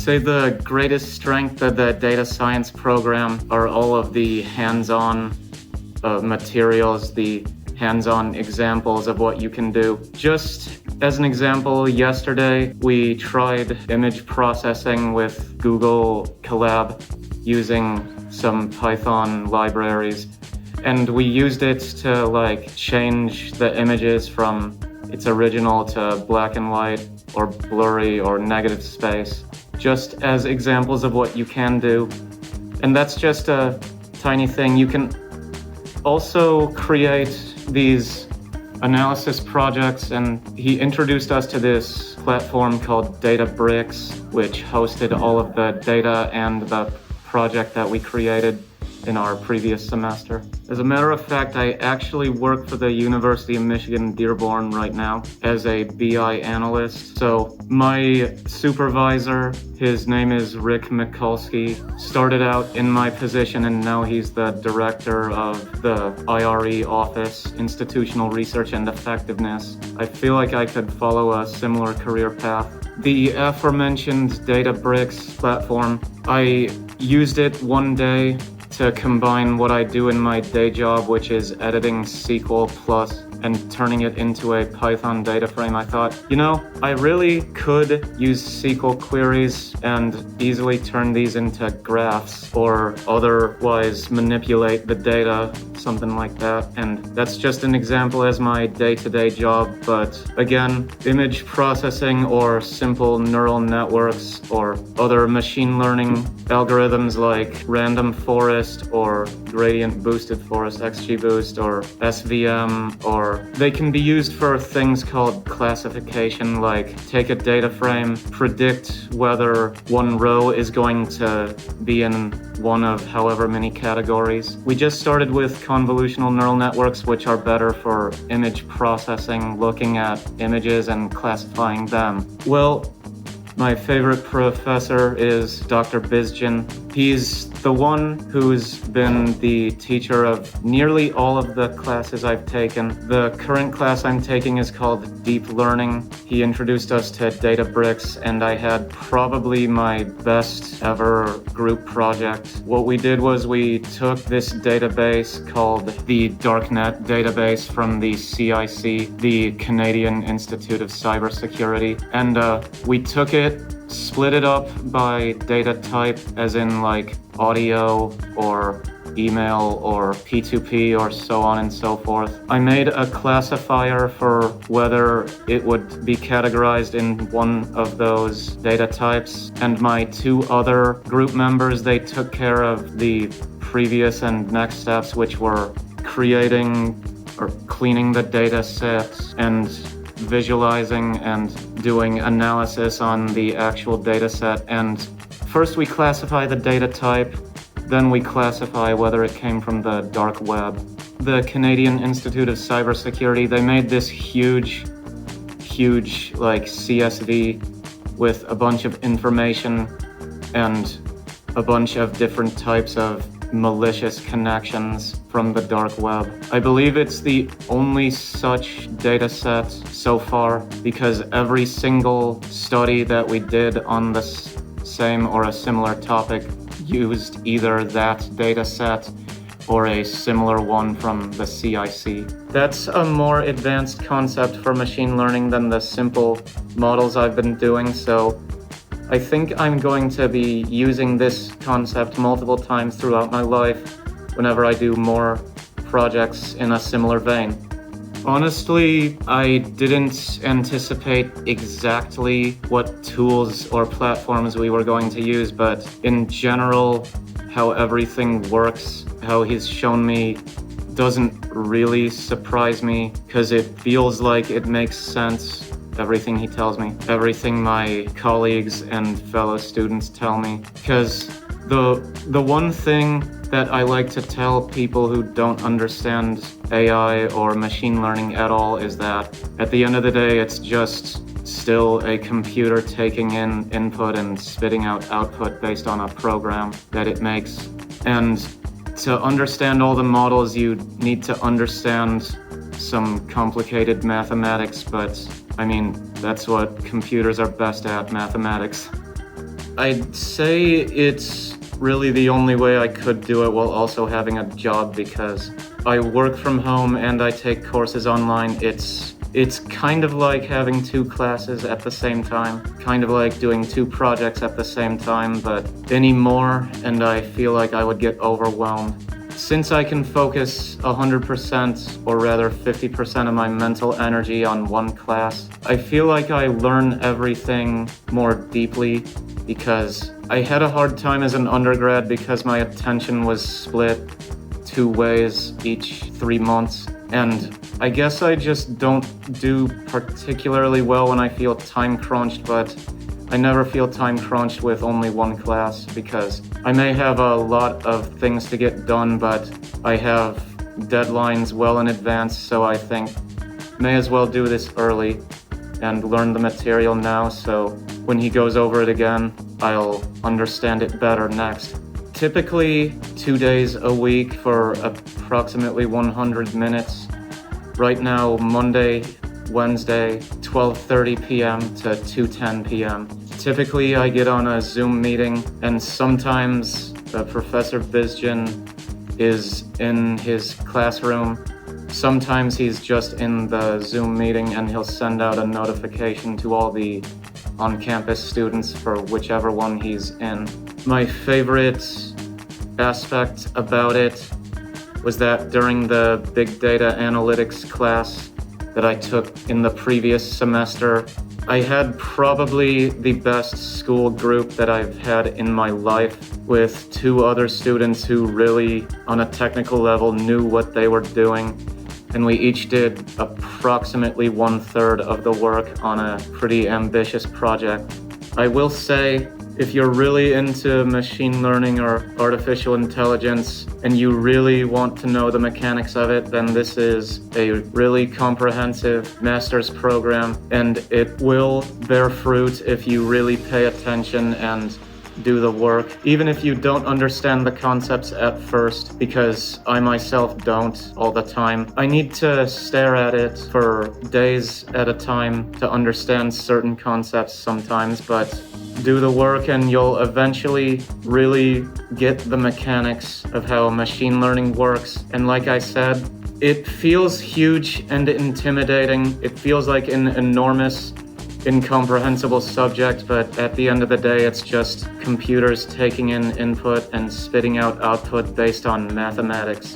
say the greatest strength of the data science program are all of the hands-on materials, the hands-on examples of what you can do. Just as an example, yesterday we tried image processing with Google Colab using some Python libraries, and we used it to change the images from its original to black and white or blurry or negative space, just as examples of what you can do. And that's just a tiny thing. You can also create these analysis projects, and he introduced us to this platform called Databricks, which hosted all of the data and the project that we created in our previous semester. As a matter of fact, I actually work for the University of Michigan-Dearborn right now as a BI analyst. So my supervisor, his name is Rick Mikulski, started out in my position and now he's the director of the IRE office, Institutional Research and Effectiveness. I feel like I could follow a similar career path. The aforementioned Databricks platform, I used it one day to combine what I do in my day job, which is editing SQL Plus and turning it into a Python data frame. I thought, I really could use SQL queries and easily turn these into graphs or otherwise manipulate the data, something like that. And that's just an example as my day-to-day job. But again, image processing or simple neural networks or other machine learning algorithms like random forest or gradient boosted forest, XGBoost or SVM, or they can be used for things called classification, like take a data frame, predict whether one row is going to be in one of however many categories. We just started with convolutional neural networks, which are better for image processing, looking at images and classifying them. Well, my favorite professor is Dr. Bizjan. He's the one who's been the teacher of nearly all of the classes I've taken. The current class I'm taking is called Deep Learning. He introduced us to Databricks, and I had probably my best ever group project. What we did was we took this database called the Darknet database from the CIC, the Canadian Institute of Cybersecurity, and we took it, split it up by data type, as in audio or email or P2P or so on and so forth. I made a classifier for whether it would be categorized in one of those data types, and my two other group members, they took care of the previous and next steps, which were creating or cleaning the data set and visualizing and doing analysis on the actual data set. And first we classify the data type, then we classify whether it came from the dark web. The Canadian Institute of Cybersecurity, they made this huge CSV with a bunch of information and a bunch of different types of malicious connections from the dark web. I believe it's the only such data set so far, because every single study that we did on the same or a similar topic used either that data set or a similar one from the CIC. That's a more advanced concept for machine learning than the simple models I've been doing, so I think I'm going to be using this concept multiple times throughout my life whenever I do more projects in a similar vein. Honestly, I didn't anticipate exactly what tools or platforms we were going to use, but in general, how everything works, how he's shown me, doesn't really surprise me, because it feels like it makes sense. Everything he tells me, everything my colleagues and fellow students tell me. Because the one thing that I like to tell people who don't understand AI or machine learning at all is that at the end of the day, it's just still a computer taking in input and spitting out output based on a program that it makes. And to understand all the models, you need to understand some complicated mathematics, but I mean, that's what computers are best at, mathematics. I'd say it's really the only way I could do it while also having a job, because I work from home and I take courses online. It's kind of like having two classes at the same time, kind of like doing two projects at the same time, but anymore, and I feel like I would get overwhelmed. Since I can focus 100%, or rather 50% of my mental energy on one class, I feel like I learn everything more deeply, because I had a hard time as an undergrad because my attention was split two ways each 3 months. And I guess I just don't do particularly well when I feel time crunched, but I never feel time crunched with only one class, because I may have a lot of things to get done, but I have deadlines well in advance, so I think may as well do this early and learn the material now, so when he goes over it again, I'll understand it better next. Typically 2 days a week for approximately 100 minutes. Right now, Monday, Wednesday, 12:30 p.m. to 2:10 p.m. Typically, I get on a Zoom meeting, and sometimes Professor Bizjan is in his classroom. Sometimes he's just in the Zoom meeting, and he'll send out a notification to all the on-campus students for whichever one he's in. My favorite aspect about it was that during the big data analytics class that I took in the previous semester, I had probably the best school group that I've had in my life, with two other students who really, on a technical level, knew what they were doing. And we each did approximately 1/3 of the work on a pretty ambitious project. I will say, if you're really into machine learning or artificial intelligence and you really want to know the mechanics of it, then this is a really comprehensive master's program, and it will bear fruit if you really pay attention and do the work, even if you don't understand the concepts at first, because I myself don't all the time. I need to stare at it for days at a time to understand certain concepts sometimes, but do the work and you'll eventually really get the mechanics of how machine learning works. And like I said, it feels huge and intimidating. It feels like an enormous, incomprehensible subject, but at the end of the day, it's just computers taking in input and spitting out output based on mathematics.